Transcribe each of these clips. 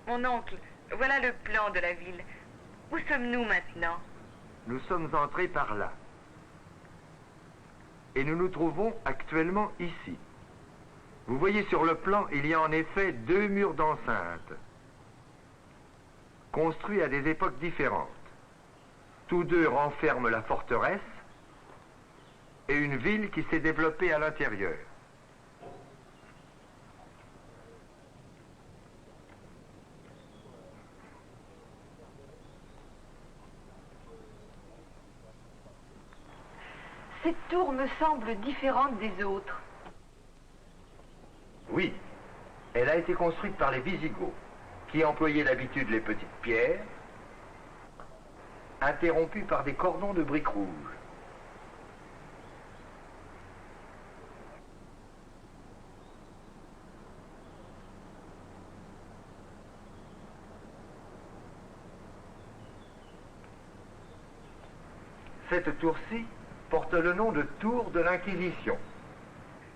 Mon oncle, voilà le plan de la ville. Où sommes-nous maintenant? Nous sommes entrés par là. Et nous nous trouvons actuellement ici. Vous voyez sur le plan, il y a en effet 2 murs d'enceinte, construits à des époques différentes. Tous deux renferment la forteresse et une ville qui s'est développée à l'intérieur. Cette tour me semble différente des autres. Oui, elle a été construite par les Visigoths, qui employaient d'habitude les petites pierres, interrompues par des cordons de briques rouges. Cette tour-ci porte le nom de tour de l'Inquisition.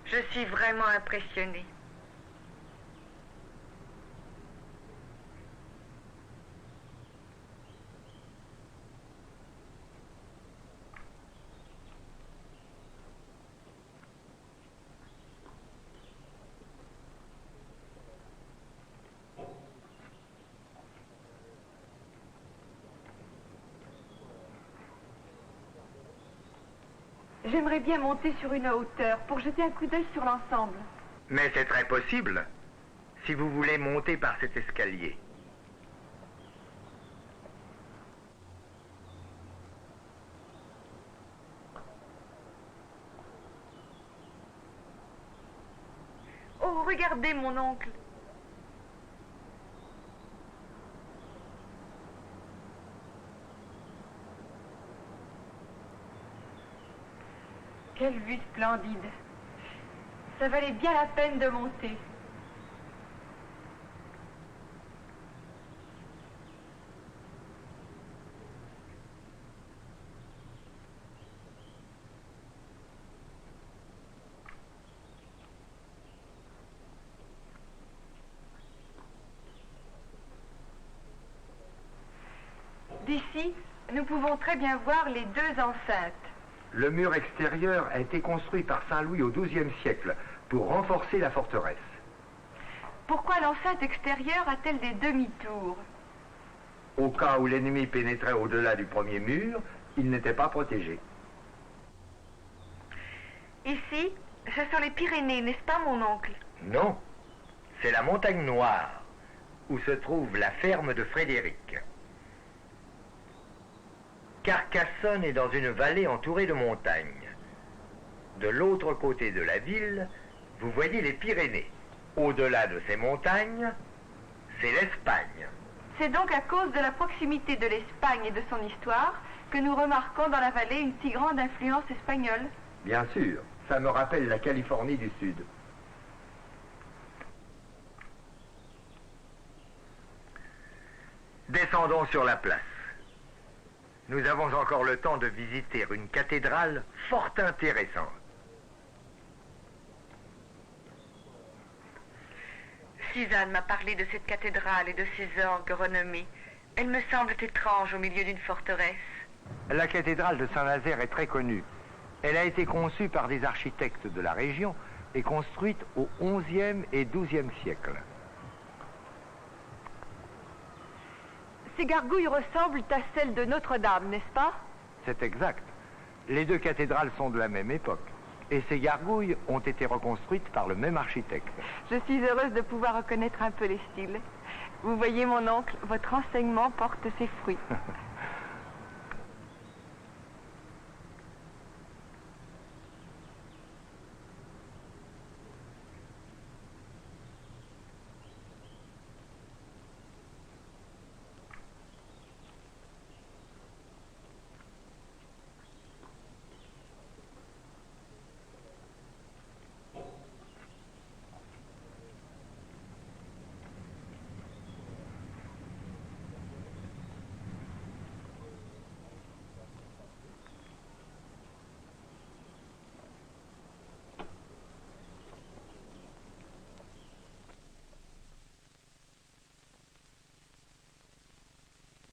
Je suis vraiment impressionnée. J'aimerais bien monter sur une hauteur pour jeter un coup d'œil sur l'ensemble. Mais c'est très possible, si vous voulez monter par cet escalier. Oh, regardez mon oncle. Quelle vue splendide. Ça valait bien la peine de monter. D'ici, nous pouvons très bien voir les 2 enceintes. Le mur extérieur a été construit par Saint-Louis au XIIe siècle pour renforcer la forteresse. Pourquoi l'enceinte extérieure a-t-elle des demi-tours? Au cas où l'ennemi pénétrait au-delà du premier mur, il n'était pas protégé. Ici, ce sont les Pyrénées, n'est-ce pas mon oncle? Non, c'est la Montagne Noire, où se trouve la ferme de Frédéric. Carcassonne est dans une vallée entourée de montagnes. De l'autre côté de la ville, vous voyez les Pyrénées. Au-delà de ces montagnes, c'est l'Espagne. C'est donc à cause de la proximité de l'Espagne et de son histoire que nous remarquons dans la vallée une si grande influence espagnole. Bien sûr, ça me rappelle la Californie du Sud. Descendons sur la place. Nous avons encore le temps de visiter une cathédrale fort intéressante. Suzanne m'a parlé de cette cathédrale et de ses orgues renommés. Elle me semble étrange au milieu d'une forteresse. La cathédrale de Saint-Nazaire est très connue. Elle a été conçue par des architectes de la région et construite au XIe et XIIe siècle. Ces gargouilles ressemblent à celles de Notre-Dame, n'est-ce pas? C'est exact. Les 2 cathédrales sont de la même époque. Et ces gargouilles ont été reconstruites par le même architecte. Je suis heureuse de pouvoir reconnaître un peu les styles. Vous voyez, mon oncle, votre enseignement porte ses fruits.